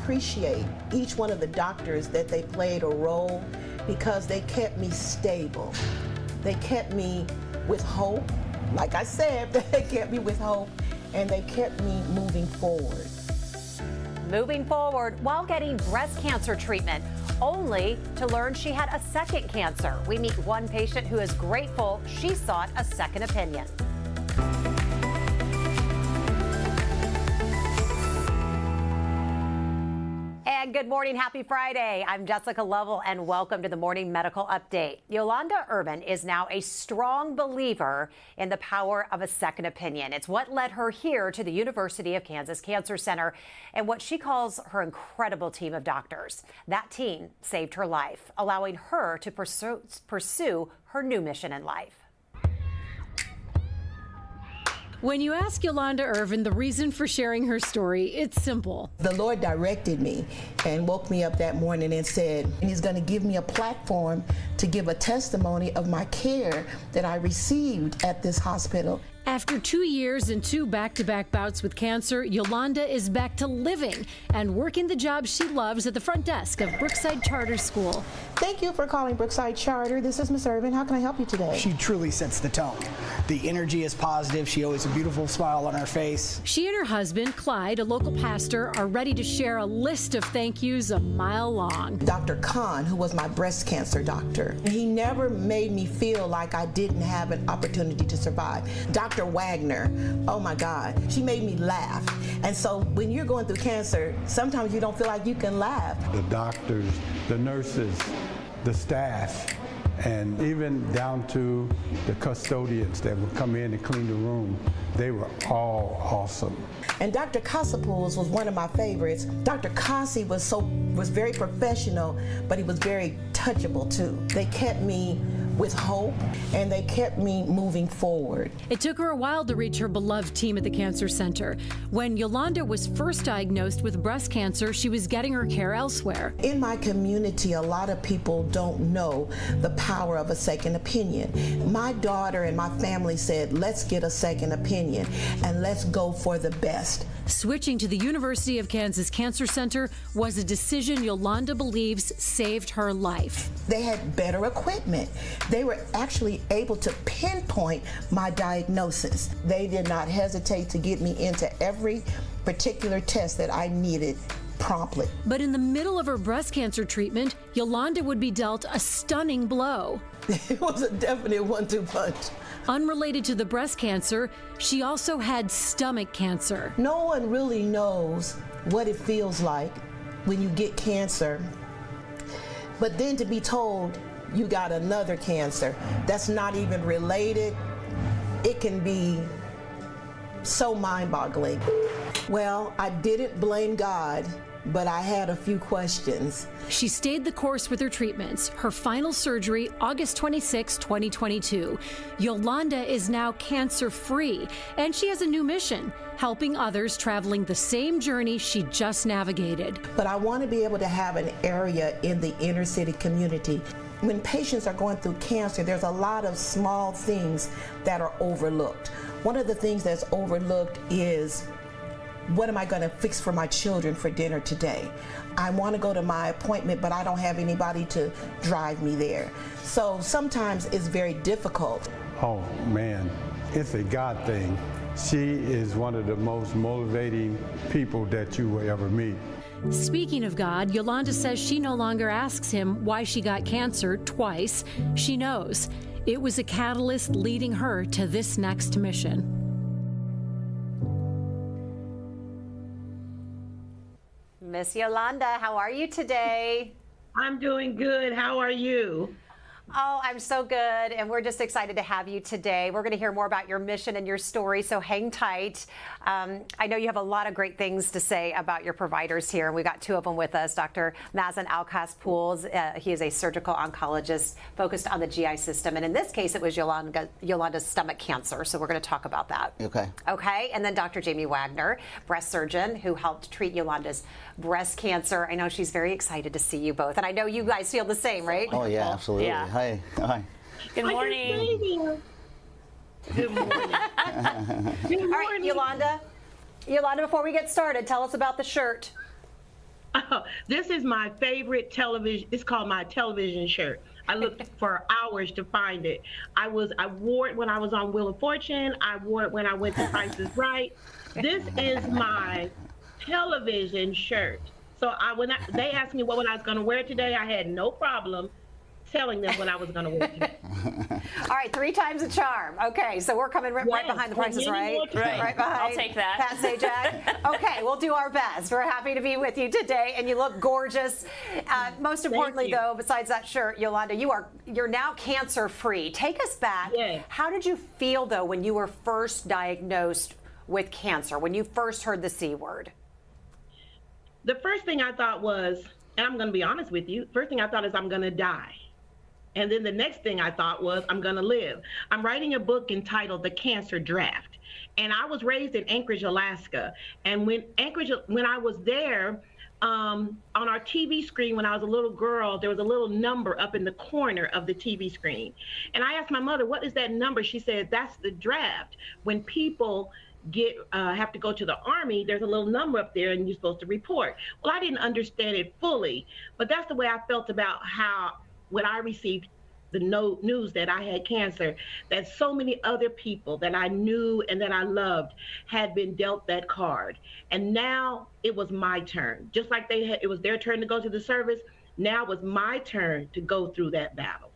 appreciate each one of the doctors that they played a role because they kept me stable. They kept me with hope. Like I said, they kept me with hope, and they kept me moving forward. Moving forward while getting breast cancer treatment, only to learn she had a second cancer. We meet one patient who is grateful she sought a second opinion. And good morning, happy Friday. I'm Jessica Lovell and welcome to the Morning Medical Update. Yolanda Irvin is now a strong believer in the power of a second opinion. It's what led her here to the University of Kansas Cancer Center and what she calls her incredible team of doctors. That team saved her life, allowing her to pursue her new mission in life. When you ask Yolanda Irvin the reason for sharing her story, it's simple. The Lord directed me and woke me up that morning and said, He's going to give me a platform to give a testimony of my care that I received at this hospital. After 2 years and 2 back-to-back bouts with cancer, Yolanda is back to living and working the job she loves at the front desk of Brookside Charter School. Thank you for calling Brookside Charter. This is Ms. Irvin. How can I help you today? She truly sets the tone. The energy is positive. She always has a beautiful smile on her face. She and her husband, Clyde, a local pastor, are ready to share a list of thank yous a mile long. Dr. Khan, who was my breast cancer doctor, he never made me feel like I didn't have an opportunity to survive. Dr. Wagner, oh my God, she made me laugh. And so when you're going through cancer, sometimes you don't feel like you can laugh. The doctors, the nurses, the staff, and even down to the custodians that would come in and clean the room, they were all awesome. And Dr. Casapouls was one of my favorites. Dr. Kasi was very professional, but he was very touchable too. They kept me with hope, and they kept me moving forward. It took her a while to reach her beloved team at the Cancer Center. When Yolanda was first diagnosed with breast cancer, she was getting her care elsewhere. In my community, a lot of people don't know the power of a second opinion. My daughter and my family said, let's get a second opinion, and let's go for the best. Switching to the University of Kansas Cancer Center was a decision Yolanda believes saved her life. They had better equipment. They were actually able to pinpoint my diagnosis. They did not hesitate to get me into every particular test that I needed promptly. But in the middle of her breast cancer treatment, Yolanda would be dealt a stunning blow. It was a definite 1-2 punch. Unrelated to the breast cancer, she also had stomach cancer. No one really knows what it feels like when you get cancer, but then to be told you got another cancer that's not even related, it can be so mind-boggling. Well, I didn't blame God, but I had a few questions. She stayed the course with her treatments. Her final surgery, August 26, 2022. Yolanda is now cancer-free, and she has a new mission, helping others traveling the same journey she just navigated. But I want to be able to have an area in the inner city community. When patients are going through cancer, there's a lot of small things that are overlooked. One of the things that's overlooked is, what am I going to fix for my children for dinner today? I want to go to my appointment, but I don't have anybody to drive me there. So sometimes it's very difficult. Oh man, it's a God thing. She is one of the most motivating people that you will ever meet. Speaking of God, Yolanda says she no longer asks him why she got cancer twice. She knows it was a catalyst leading her to this next mission. Miss Yolanda, how are you today? I'm doing good. How are you? Oh, I'm so good, and we're just excited to have you today. We're going to hear more about your mission and your story, so hang tight. I know you have a lot of great things to say about your providers here, and we got 2 of them with us. Dr. Mazen Alkas-Pools, he is a surgical oncologist focused on the GI system, and in this case, it was Yolanda's stomach cancer, so we're going to talk about that. Okay. Okay, and then Dr. Jamie Wagner, breast surgeon, who helped treat Yolanda's breast cancer. I know she's very excited to see you both, and I know you guys feel the same, right? Oh, yeah, absolutely. Yeah. Hi. Hi. Good morning. Good morning. Good morning. All right, Yolanda, before we get started, tell us about the shirt. This is my favorite television. It's called my television shirt. I looked for hours to find it. I wore it when I was on Wheel of Fortune. I wore it when I went to Price is Right. This is my television shirt. So they asked me what I was going to wear today, I had no problem telling them what I was going to wear today. All right, 3 times a charm. Okay, so we're coming right behind the Price is Right. Right behind. I'll take that. Pat Sajak. Okay, we'll do our best. We're happy to be with you today, and you look gorgeous. Most importantly, though, besides that shirt, Yolanda, you're now cancer-free. Take us back. Yes. How did you feel, though, when you were first diagnosed with cancer, when you first heard the C word? The first thing I thought was, and I'm going to be honest with you, first thing I thought is I'm going to die. And then the next thing I thought was I'm going to live. I'm writing a book entitled The Cancer Draft. And I was raised in Anchorage, Alaska. And when I was there, on our TV screen when I was a little girl, there was a little number up in the corner of the TV screen. And I asked my mother, what is that number? She said, that's the draft. When people have to go to the Army, there's a little number up there and you're supposed to report. Well, I didn't understand it fully, but that's the way I felt about how when I received the news that I had cancer, that so many other people that I knew and that I loved had been dealt that card. And now it was my turn. Just like it was their turn to go to the service, now it was my turn to go through that battle.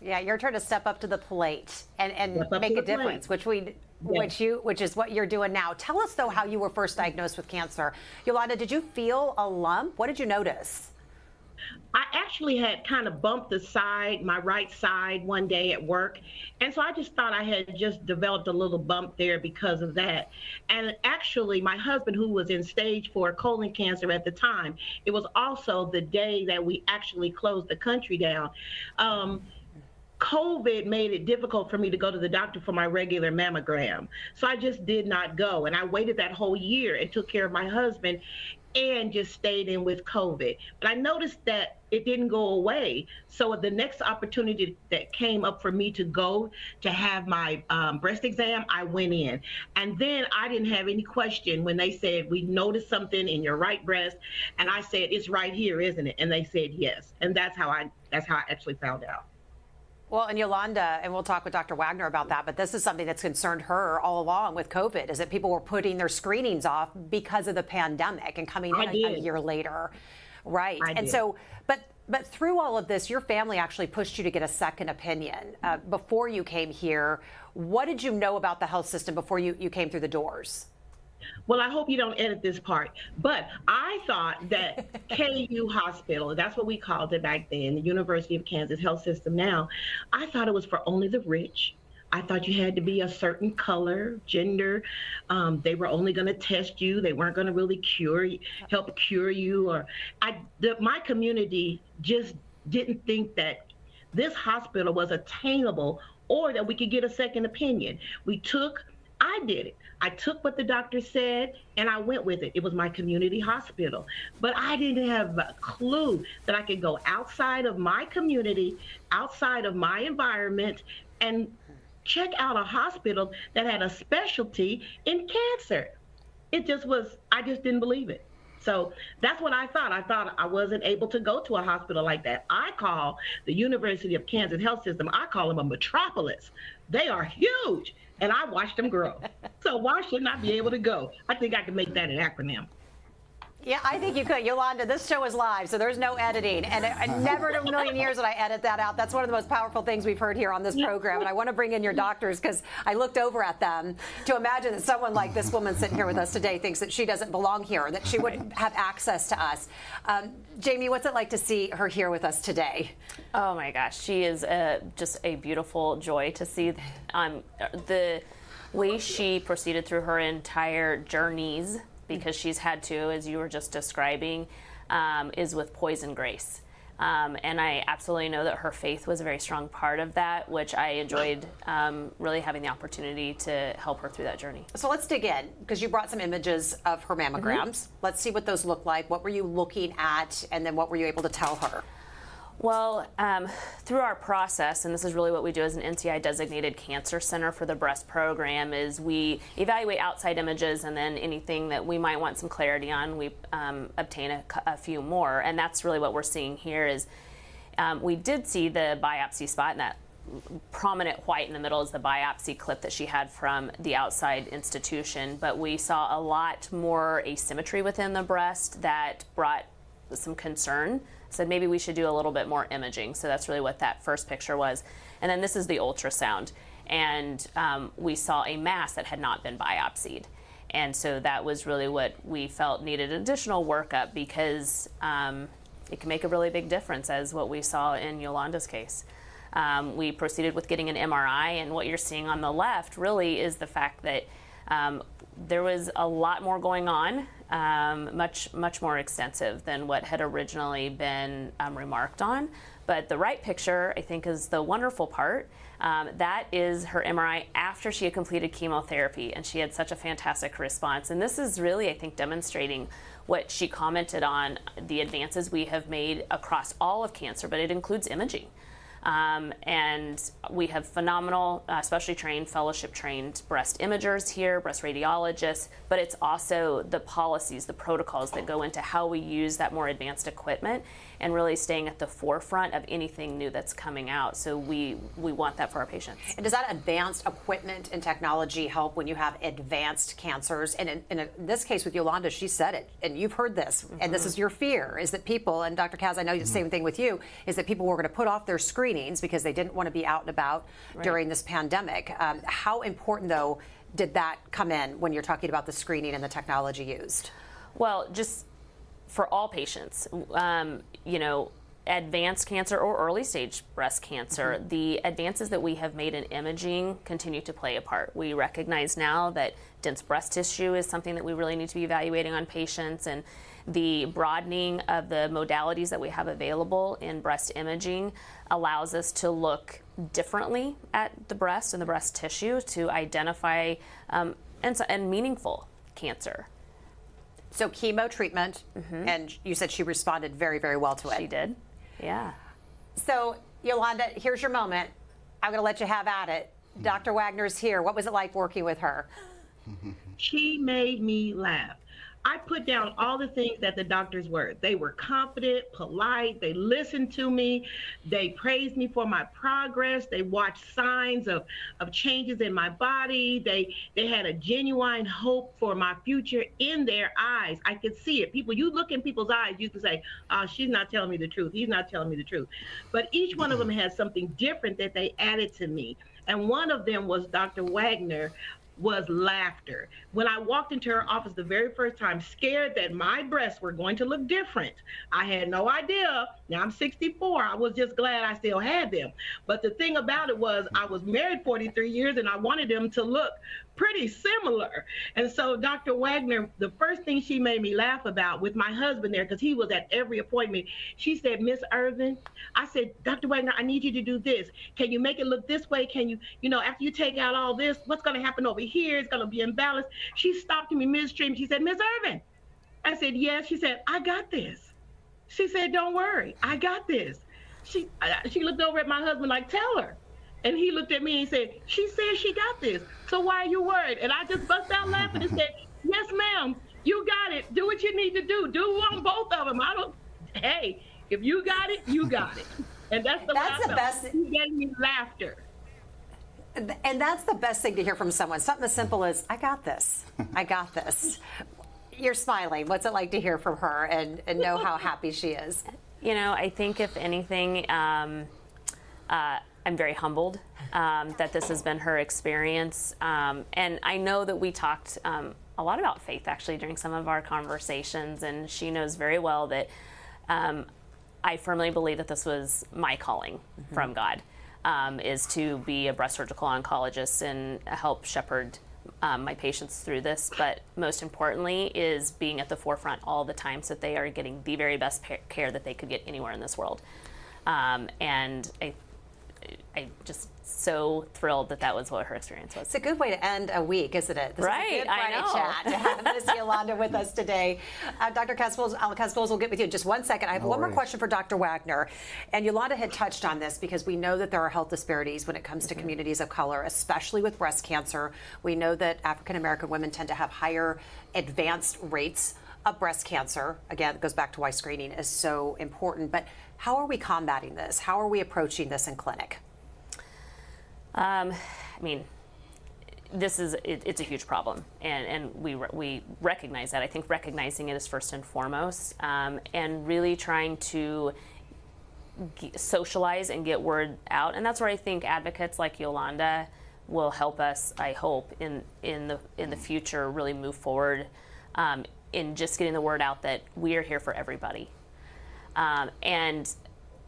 Yeah, your turn to step up to the plate and make a difference, which is what you're doing now. Tell us, though, how you were first diagnosed with cancer. Yolanda, did you feel a lump? What did you notice? I actually had kind of bumped my right side one day at work. And so I just thought I had just developed a little bump there because of that. And actually, my husband, who was in stage 4 colon cancer at the time, it was also the day that we actually closed the country down. COVID made it difficult for me to go to the doctor for my regular mammogram. So I just did not go. And I waited that whole year and took care of my husband and just stayed in with COVID. But I noticed that it didn't go away. So the next opportunity that came up for me to go to have my breast exam, I went in. And then I didn't have any question when they said, we noticed something in your right breast. And I said, it's right here, isn't it? And they said, yes. And that's how I actually found out. Well, and Yolanda, and we'll talk with Dr. Wagner about that, but this is something that's concerned her all along with COVID, is that people were putting their screenings off because of the pandemic and coming in a year later. Right. And so, but through all of this, your family actually pushed you to get a second opinion before you came here. What did you know about the health system before you came through the doors? Well, I hope you don't edit this part, but I thought that KU Hospital, that's what we called it back then, the University of Kansas Health System now, I thought it was for only the rich. I thought you had to be a certain color, gender. They were only going to test you. They weren't going to really help cure you. My community just didn't think that this hospital was attainable or that we could get a second opinion. I did it. I took what the doctor said and I went with it. It was my community hospital. But I didn't have a clue that I could go outside of my community, outside of my environment, and check out a hospital that had a specialty in cancer. I just didn't believe it. So that's what I thought. I thought I wasn't able to go to a hospital like that. I call the University of Kansas Health System, I call them a metropolis. They are huge. And I watched them grow. So why shouldn't I be able to go? I think I can make that an acronym. Yeah, I think you could. Yolanda, this show is live, so there's no editing. And never in a million years would I edit that out. That's one of the most powerful things we've heard here on this program. And I want to bring in your doctors because I looked over at them to imagine that someone like this woman sitting here with us today thinks that she doesn't belong here, that she wouldn't have access to us. Jamie, what's it like to see her here with us today? Oh my gosh, she is just a beautiful joy to see. The way she proceeded through her entire journeys, because she's had to, as you were just describing, is with poise and grace. And I absolutely know that her faith was a very strong part of that, which I enjoyed really having the opportunity to help her through that journey. So let's dig in, because you brought some images of her mammograms. Let's see what those look like. What were you looking at, and then what were you able to tell her? Well, through our process, and this is really what we do as an NCI designated cancer center for the breast program, is we evaluate outside images, and then anything that we might want some clarity on, we obtain a few more. And that's really what we're seeing here is we did see the biopsy spot, and that prominent white in the middle is the biopsy clip that she had from the outside institution. But we saw a lot more asymmetry within the breast that brought some concern. Said maybe we should do a little bit more imaging. So that's really what that first picture was. And then this is the ultrasound. And we saw a mass that had not been biopsied. And so that was really what we felt needed additional workup, because it can make a really big difference, as what we saw in Yolanda's case. We proceeded with getting an MRI, and what you're seeing on the left really is the fact that there was a lot more going on, much more extensive than what had originally been remarked on. But the right picture, I think, is the wonderful part. That is her MRI after she had completed chemotherapy, and she had such a fantastic response. And this is really, I think, demonstrating what she commented on, the advances we have made across all of cancer, but it includes imaging. And we have phenomenal, specially trained, fellowship trained breast imagers here, breast radiologists, but it's also the policies, the protocols that go into how we use that more advanced equipment, and really staying at the forefront of anything new that's coming out. So we want that for our patients. And does that advanced equipment and technology help when you have advanced cancers? And in this case with Yolanda, she said it, and you've heard this, and this is your fear, is that people, and Dr. Kaz, I know the same thing with you, is that people were going to put off their screenings because they didn't want to be out and about during this pandemic. How important, though, did that come in when you're talking about the screening and the technology used? Well, just for all patients, advanced cancer or early stage breast cancer, the advances that we have made in imaging continue to play a part. We recognize now that dense breast tissue is something that we really need to be evaluating on patients, and the broadening of the modalities that we have available in breast imaging allows us to look differently at the breast and the breast tissue to identify and meaningful cancer. So chemo treatment, and you said she responded very, very well to it. She did, yeah. So Yolanda, here's your moment. I'm going to let you have at it. Dr. Wagner's here. What was it like working with her? She made me laugh. I put down all the things that the doctors were. They were confident, polite, they listened to me, they praised me for my progress, they watched signs of changes in my body, they had a genuine hope for my future in their eyes. I could see it. People, you look in people's eyes, you can say, oh, she's not telling me the truth, he's not telling me the truth. But each one of them had something different that they added to me. And one of them was Dr. Wagner, was laughter. When I walked into her office the very first time, scared that my breasts were going to look different. I had no idea. Now I'm 64. I was just glad I still had them. But the thing about it was I was married 43 years and I wanted them to look pretty similar. And so Dr. Wagner, the first thing she made me laugh about with my husband there, because he was at every appointment, she said, Miss Irvin, I said, Dr. Wagner, I need you to do this. Can you make it look this way? Can you, after you take out all this, what's going to happen over here? It's going to be imbalanced. She stopped me midstream. She said, Miss Irvin. I said, yes. She said, I got this. She said, don't worry. I got this. She looked over at my husband like, tell her. And he looked at me and said, she said she got this. So why are you worried? And I just bust out laughing and said, yes, ma'am, you got it. Do what you need to do. Do on both of them. Hey, if you got it, you got it. And that's the best. He gave me laughter. And that's the best thing to hear from someone. Something as simple as, I got this. I got this. You're smiling. What's it like to hear from her and know how happy she is? I think if anything, I'm very humbled that this has been her experience. And I know that we talked a lot about faith actually during some of our conversations, and she knows very well that I firmly believe that this was my calling from God, is to be a breast surgical oncologist and help shepherd my patients through this. But most importantly is being at the forefront all the time so that they are getting the very best care that they could get anywhere in this world. And I just so thrilled that that was what her experience was. It's a good way to end a week, isn't it? This Right, is a good Friday I know. chat to have Miss Yolanda with us today. Dr. Caspoles, we'll get with you in just one second. I have one more question for Dr. Wagner. And Yolanda had touched on this because we know that there are health disparities when it comes to communities of color, especially with breast cancer. We know that African American women tend to have higher advanced rates of breast cancer. Again, it goes back to why screening is so important. But how are we combating this? How are we approaching this in clinic? I mean, it's a huge problem, and we recognize that. I think recognizing it is first and foremost, and really trying to socialize and get word out. And that's where I think advocates like Yolanda will help us, I hope, in the future really move forward in just getting the word out that we are here for everybody.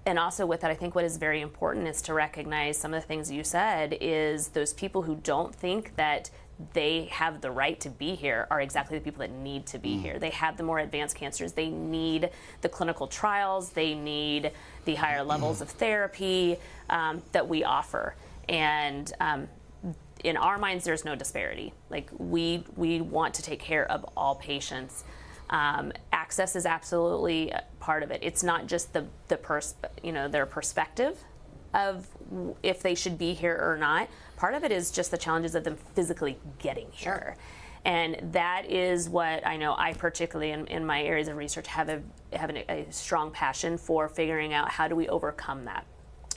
And also with that, I think what is very important is to recognize some of the things you said is those people who don't think that they have the right to be here are exactly the people that need to be here. They have the more advanced cancers. They need the clinical trials. They need the higher levels of therapy that we offer. And in our minds, there's no disparity. Like we want to take care of all patients. Access is absolutely part of it. It's not just their perspective of if they should be here or not. Part of it is just the challenges of them physically getting here. And that is what I know I particularly in my areas of research have a strong passion for figuring out how do we overcome that.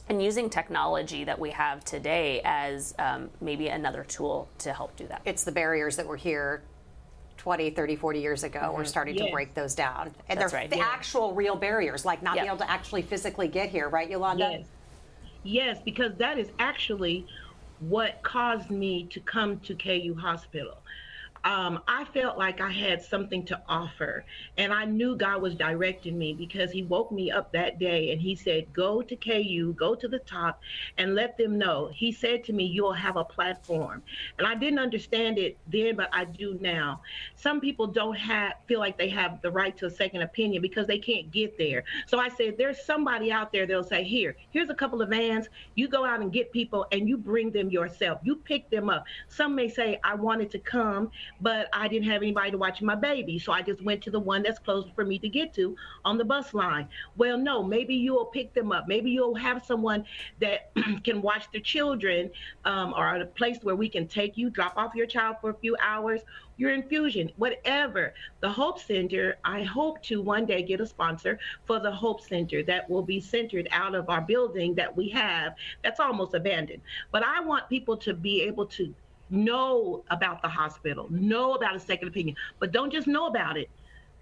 And using technology that we have today as maybe another tool to help do that. It's the barriers that were here 20, 30, 40 years ago, we're starting to break those down. And That's they're right. the actual real barriers, like not being able to actually physically get here, right, Yolanda? Yes, because that is actually what caused me to come to KU Hospital. I felt like I had something to offer, and I knew God was directing me because he woke me up that day and he said, go to KU, go to the top and let them know. He said to me, you'll have a platform. And I didn't understand it then, but I do now. Some people don't feel like they have the right to a second opinion because they can't get there. So I said, there's somebody out there that'll say, here's a couple of vans. You go out and get people and you bring them yourself. You pick them up. Some may say, I wanted to come, but I didn't have anybody to watch my baby. So I just went to the one that's close for me to get to on the bus line. Well, no, maybe you'll pick them up. Maybe you'll have someone that can watch the children or a place where we can take you, drop off your child for a few hours, your infusion, whatever. The Hope Center, I hope to one day get a sponsor for the Hope Center that will be centered out of our building that we have that's almost abandoned. But I want people to be able to know about the hospital, know about a second opinion, but don't just know about it.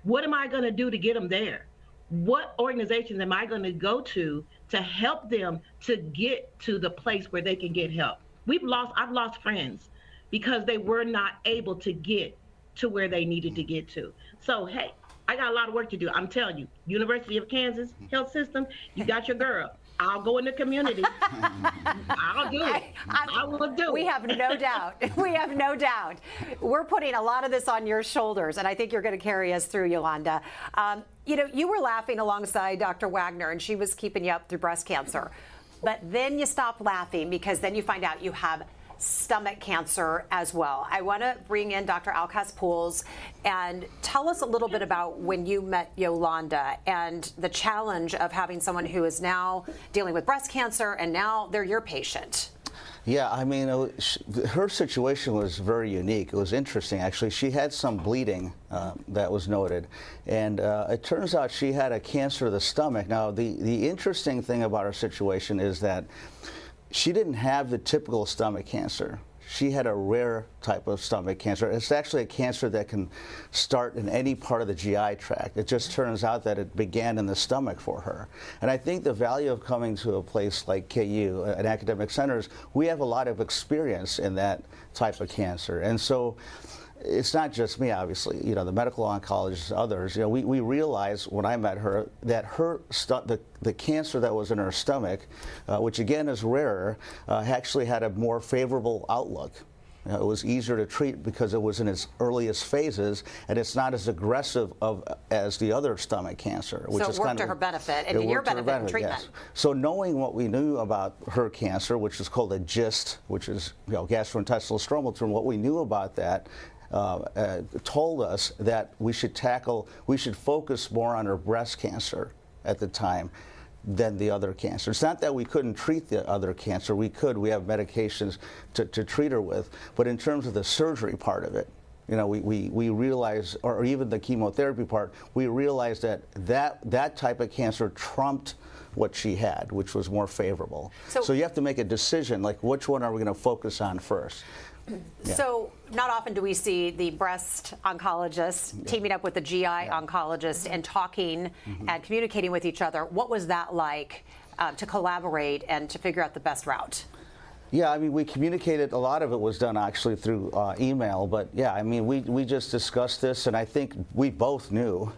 What am I going to do to get them there? What organizations am I going to go to help them to get to the place where they can get help? I've lost friends because they were not able to get to where they needed to get to. So, hey, I got a lot of work to do. I'm telling you, University of Kansas Health System, you got your girl. I'll go in the community. I'll do it. I will do it. We have no doubt. We have no doubt. We're putting a lot of this on your shoulders, and I think you're going to carry us through, Yolanda. You were laughing alongside Dr. Wagner, and she was keeping you up through breast cancer. But then you stop laughing because then you find out you have stomach cancer as well. I want to bring in Dr. Caspoles and tell us a little bit about when you met Yolanda and the challenge of having someone who is now dealing with breast cancer and now they're your patient. Yeah, I mean, her situation was very unique. It was interesting, actually. She had some bleeding that was noted, and it turns out she had a cancer of the stomach. Now, the interesting thing about her situation is that she didn't have the typical stomach cancer. She had a rare type of stomach cancer. It's actually a cancer that can start in any part of the GI tract. It just turns out that it began in the stomach for her. And I think the value of coming to a place like KU, an academic center, is we have a lot of experience in that type of cancer. And so it's not just me, obviously. The medical oncologists, others. We realized when I met her that the cancer that was in her stomach, which again is rarer, actually had a more favorable outlook. It was easier to treat because it was in its earliest phases, and it's not as aggressive as the other stomach cancer. Which so is it worked kind to of, her benefit and to your benefit in treatment. Yes. So knowing what we knew about her cancer, which is called a GIST, which is gastrointestinal stromal tumor, what we knew about that told us that we should focus more on her breast cancer at the time than the other cancer. It's not that we couldn't treat the other cancer. We could. We have medications to treat her with. But in terms of the surgery part of it, we realized, or even the chemotherapy part, we realized that type of cancer trumped what she had, which was more favorable. So you have to make a decision, like which one are we going to focus on first? Yeah. So not often do we see the breast oncologist teaming up with the GI oncologist and talking and communicating with each other. What was that like to collaborate and to figure out the best route? Yeah, I mean, we communicated, a lot of it was done actually through email, but yeah, I mean, we just discussed this, and I think we both knew,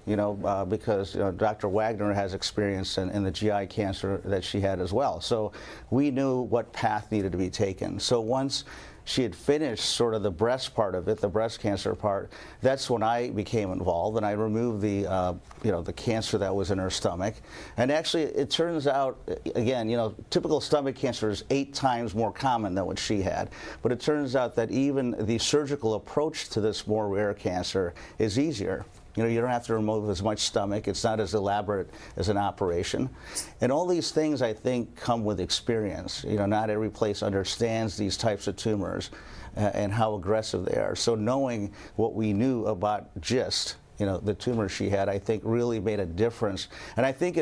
because Dr. Wagner has experience in the GI cancer that she had as well. So we knew what path needed to be taken. So once she had finished sort of the breast part of it, the breast cancer part, that's when I became involved, and I removed the cancer that was in her stomach. And actually, it turns out, again, typical stomach cancer is 8 times more common than what she had. But it turns out that even the surgical approach to this more rare cancer is easier. You don't have to remove as much stomach. It's not as elaborate as an operation. And all these things, I think, come with experience. Not every place understands these types of tumors and how aggressive they are. So knowing what we knew about GIST, the tumor she had, I think really made a difference. And I think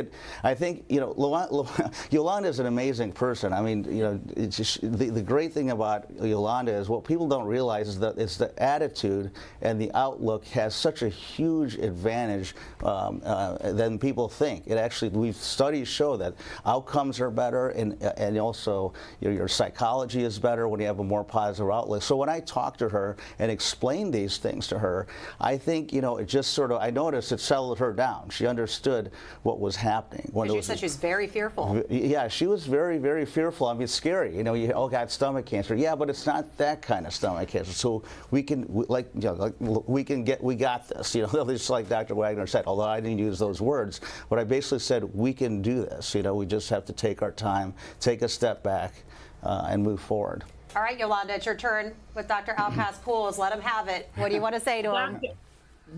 Yolanda is an amazing person. I mean, it's just, the great thing about Yolanda is what people don't realize is that it's the attitude and the outlook has such a huge advantage than people think. It actually, studies show that outcomes are better, and also your psychology is better when you have a more positive outlook. So when I talked to her and explained these things to her, I think, it just I noticed it settled her down. She understood what was happening. Because you said she was very fearful. Yeah, she was very, very fearful. I mean, it's scary. You all got stomach cancer. Yeah, but it's not that kind of stomach cancer. So we got this. Just like Dr. Wagner said, although I didn't use those words, but I basically said we can do this. We just have to take our time, take a step back, and move forward. All right, Yolanda, it's your turn with Dr. Alcaz-Pouls. Let him have it. What do you want to say to him?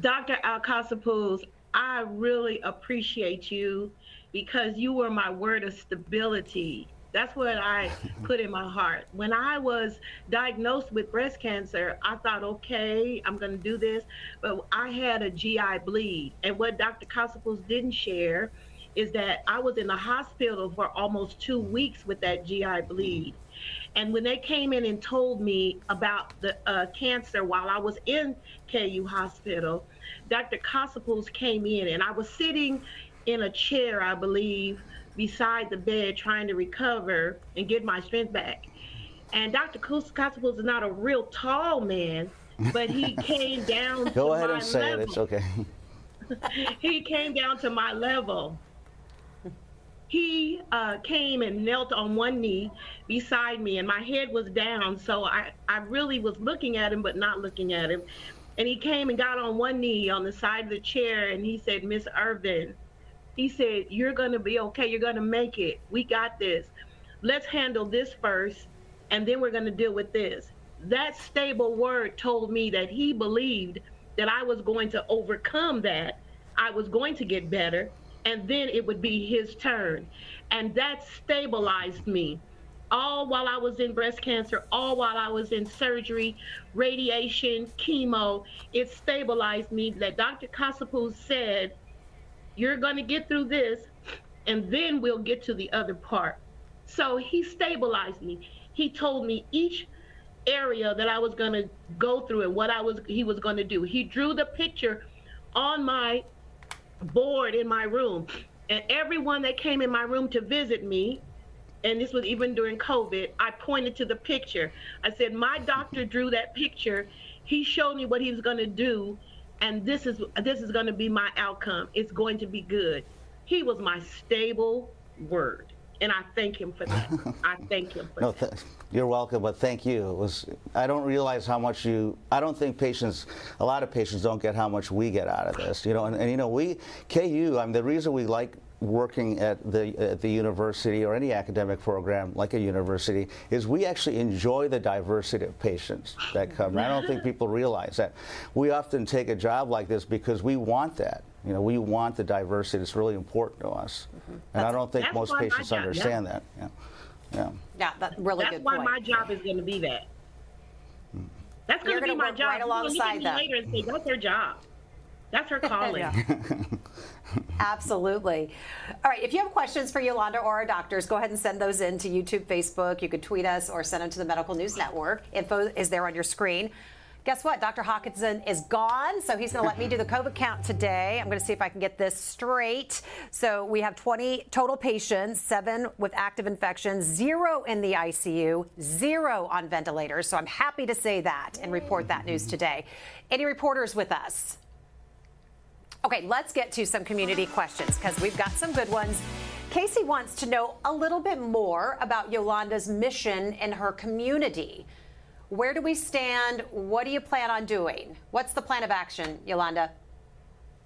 Dr. Alcaz-Pouls, I really appreciate you because you were my word of stability. That's what I put in my heart. When I was diagnosed with breast cancer, I thought, okay, I'm going to do this, but I had a GI bleed. And what Dr. Alcaz-Pouls didn't share is that I was in the hospital for almost 2 weeks with that GI bleed. And when they came in and told me about the cancer while I was in KU Hospital, Dr. Alcaz-Pouls came in, and I was sitting in a chair, I believe, beside the bed trying to recover and get my strength back. And Dr. Alcaz-Pouls is not a real tall man, but he came down to my level. Go ahead and say it, it's okay. He came down to my level. He came and knelt on one knee beside me, and my head was down, so I really was looking at him but not looking at him. And he came and got on one knee on the side of the chair, and he said, "Miss Irvin," he said, "you're going to be okay. You're going to make it. We got this. Let's handle this first, and then we're going to deal with this." That stable word told me that he believed that I was going to overcome that. I was going to get better, and then it would be his turn. And that stabilized me. All while I was in breast cancer, all while I was in surgery, radiation, chemo, it stabilized me that Dr. Alcaz-Pouls said, "You're going to get through this, and then we'll get to the other part." So he stabilized me. He told me each area that I was going to go through and what he was going to do. He drew the picture on my board in my room, and everyone that came in my room to visit me, and this was even during COVID, I pointed to the picture. I said, "My doctor drew that picture. He showed me what he was going to do, and this is going to be my outcome. It's going to be good." He was my stable word. And I thank him for that. I thank him for that. You're welcome, but thank you. I don't realize how much I don't think a lot of patients don't get how much we get out of this, and KU, the reason we like working at the university or any academic program like a university is we actually enjoy the diversity of patients that come. I don't think people realize that. We often take a job like this because we want that. We want the diversity. It's really important to us. And I don't think most patients understand that. Yeah, that's really good point. That's why my job is going to be that. That's going to be my job. Right alongside that. Later and say, that's her job. That's her calling. Absolutely. All right, if you have questions for Yolanda or our doctors, go ahead and send those in to YouTube, Facebook. You could tweet us or send them to the Medical News Network. Info is there on your screen. Guess what? Dr. Hawkinson is gone, so he's going to let me do the COVID count today. I'm going to see if I can get this straight. So we have 20 total patients, 7 with active infections, 0 in the ICU, 0 on ventilators. So I'm happy to say that and report that news today. Any reporters with us? Okay, let's get to some community questions because we've got some good ones. Casey wants to know a little bit more about Yolanda's mission in her community. Where do we stand? What do you plan on doing? What's the plan of action, Yolanda?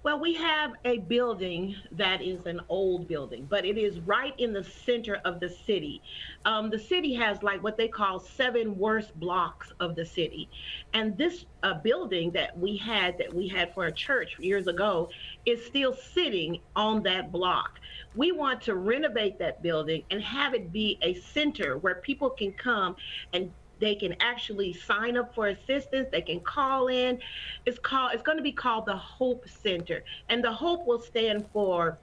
Well, we have a building that is an old building, but it is right in the center of the city. The city has like what they call 7 worst blocks of the city. And this building that we had for a church years ago is still sitting on that block. We want to renovate that building and have it be a center where people can come and they can actually sign up for assistance. They can call in. It's going to be called the Hope Center. And the Hope will stand for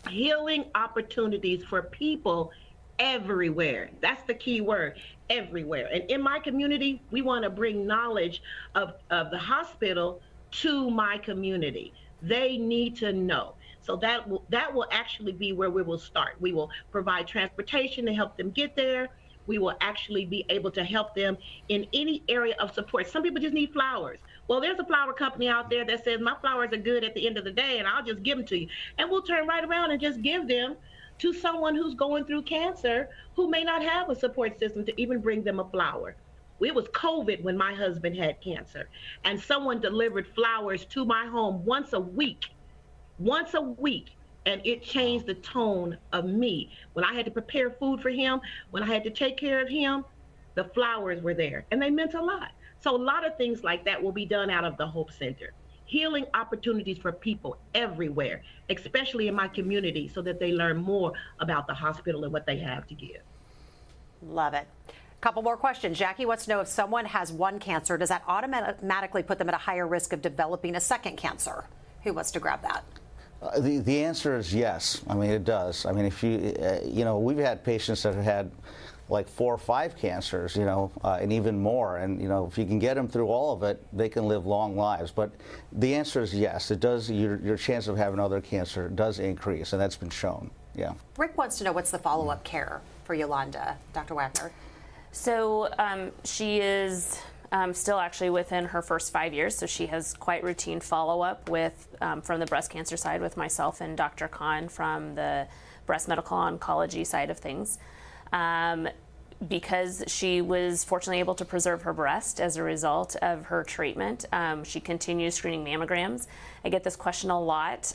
healing opportunities for people everywhere. That's the key word, everywhere. And in my community, we want to bring knowledge of the hospital to my community. They need to know. So that will actually be where we will start. We will provide transportation to help them get there. We will actually be able to help them in any area of support. Some people just need flowers. Well, there's a flower company out there that says my flowers are good at the end of the day and I'll just give them to you. And we'll turn right around and just give them to someone who's going through cancer who may not have a support system to even bring them a flower. It was COVID when my husband had cancer, and someone delivered flowers to my home once a week. And it changed the tone of me. When I had to prepare food for him, when I had to take care of him, the flowers were there and they meant a lot. So a lot of things like that will be done out of the Hope Center. Healing opportunities for people everywhere, especially in my community, so that they learn more about the hospital and what they have to give. Love it. Couple more questions. Jackie wants to know if someone has one cancer, does that automatically put them at a higher risk of developing a second cancer? Who wants to grab that? The answer is yes. It does. If we've had patients that have had like 4 or 5 cancers, and even more. And, if you can get them through all of it, they can live long lives. But the answer is yes. It does. Your chance of having another cancer does increase, and that's been shown. Yeah. Rick wants to know what's the follow-up care for Yolanda, Dr. Wagner. So she is still actually within her first 5 years, so she has quite routine follow-up with from the breast cancer side with myself and Dr. Khan from the breast medical oncology side of things. Because she was fortunately able to preserve her breast as a result of her treatment, she continues screening mammograms. I get this question a lot,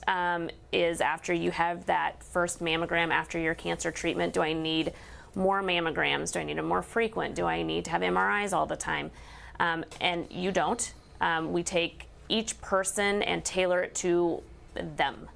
is after you have that first mammogram after your cancer treatment, do I need more mammograms? Do I need them more frequent? Do I need to have MRIs all the time? And you don't. We take each person and tailor it to them.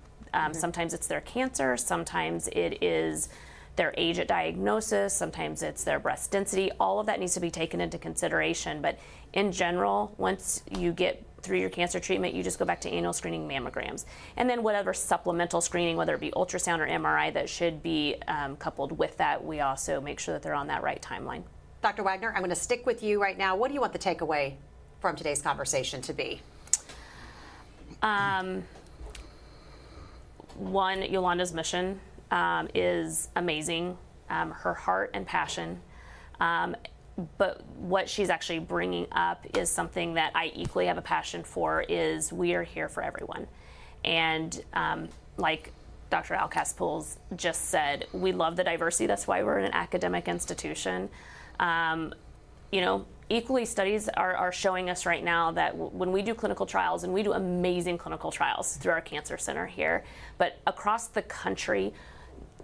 Sometimes it's their cancer, sometimes it is their age at diagnosis, sometimes it's their breast density. All of that needs to be taken into consideration. But in general, once you get through your cancer treatment, you just go back to annual screening mammograms. And then whatever supplemental screening, whether it be ultrasound or MRI, that should be coupled with that, we also make sure that they're on that right timeline. Dr. Wagner, I'm going to stick with you right now. What do you want the takeaway from today's conversation to be? One, Yolanda's mission is amazing, her heart and passion. But what she's actually bringing up is something that I equally have a passion for, is we are here for everyone. And like Dr. Alcas-Pools just said, we love the diversity. That's why we're an academic institution. You know, equally, studies are showing us right now that when we do clinical trials, and we do amazing clinical trials through our cancer center here, but across the country,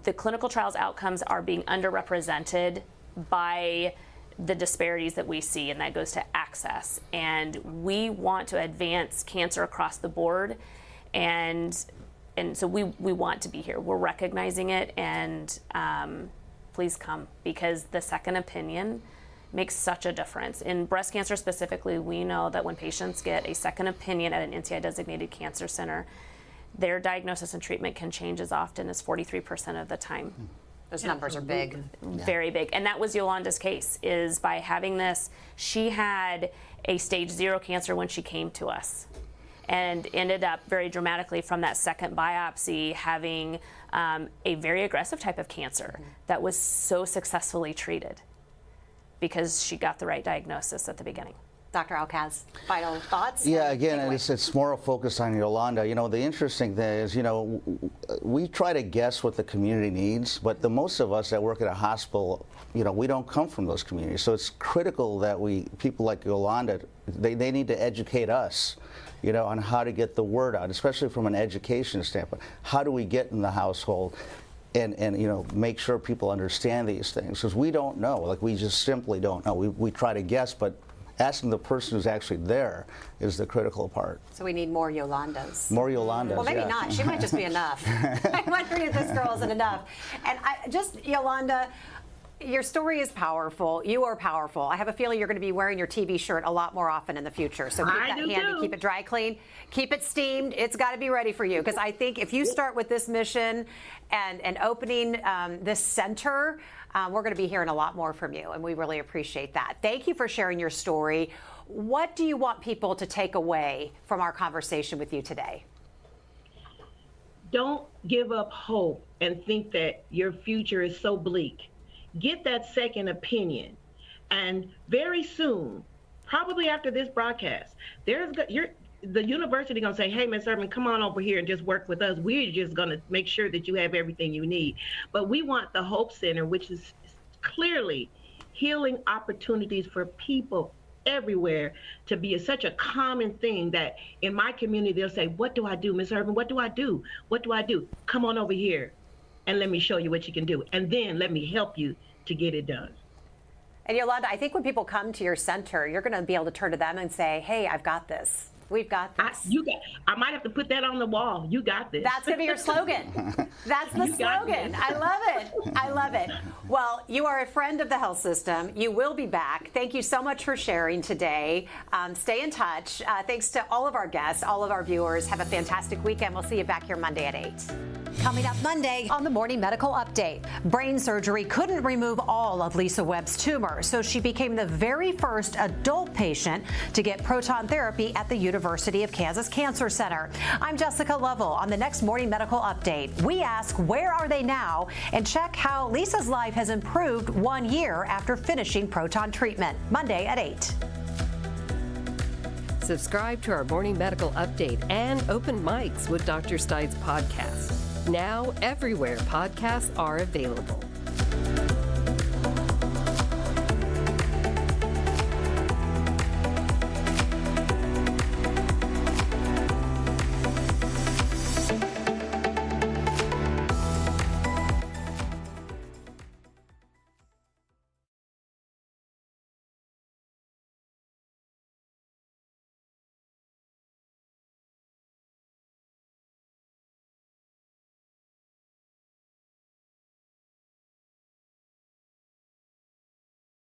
the clinical trials outcomes are being underrepresented by the disparities that we see, and that goes to access. And we want to advance cancer across the board, and so we want to be here. We're recognizing it, and please come, because the second opinion makes such a difference. In breast cancer specifically, we know that when patients get a second opinion at an NCI-designated cancer center, their diagnosis and treatment can change as often as 43% of the time. Those numbers are big. Very big. And that was Yolanda's case, is by having this, she had a stage 0 cancer when she came to us, and ended up very dramatically from that second biopsy having a very aggressive type of cancer that was so successfully treated because she got the right diagnosis at the beginning. Dr. Alcas, final thoughts? Yeah, again, it's more focused on Yolanda. You know, the interesting thing is, you know, we try to guess what the community needs, but the most of us that work at a hospital, you know, we don't come from those communities. So it's critical that people like Yolanda, they need to educate us, you know, on how to get the word out, especially from an education standpoint. How do we get in the household? And you know, make sure people understand these things, because we don't know. Like, we just simply don't know. We try to guess, but asking the person who's actually there is the critical part. So we need more Yolandas. More Yolandas. Well, maybe yeah. not. She might just be enough. I'm wondering if this girl isn't enough. And Yolanda, your story is powerful. You are powerful. I have a feeling you're going to be wearing your TV shirt a lot more often in the future. So keep that handy. Keep it dry clean. Keep it steamed. It's got to be ready for you. Because I think if you start with this mission and opening this center, we're going to be hearing a lot more from you. And we really appreciate that. Thank you for sharing your story. What do you want people to take away from our conversation with you today? Don't give up hope and think that your future is so bleak. Get that second opinion, and very soon, probably after this broadcast, the university gonna say, hey, Ms. Irvin, come on over here and just work with us. We're just gonna make sure that you have everything you need. But we want the Hope Center, which is clearly healing opportunities for people everywhere, to be such a common thing that in my community, they'll say, what do I do, Ms. Irvin? What do I do? What do I do? Come on over here and let me show you what you can do. And then let me help you to get it done. And Yolanda, I think when people come to your center, you're going to be able to turn to them and say, hey, I've got this. We've got this. I might have to put that on the wall. You got this. That's going to be your slogan. That's the slogan. I love it. I love it. Well, you are a friend of the health system. You will be back. Thank you so much for sharing today. Stay in touch. Thanks to all of our guests, all of our viewers. Have a fantastic weekend. We'll see you back here Monday at 8. Coming up Monday on the Morning Medical Update, brain surgery couldn't remove all of Lisa Webb's tumor, so she became the very first adult patient to get proton therapy at the University of Kansas Cancer Center. I'm Jessica Lovell. On the next Morning Medical Update, we ask, where are they now? And check how Lisa's life has improved 1 year after finishing proton treatment. Monday at 8. Subscribe to our Morning Medical Update and Open Mics with Dr. Stites podcast. Now everywhere podcasts are available.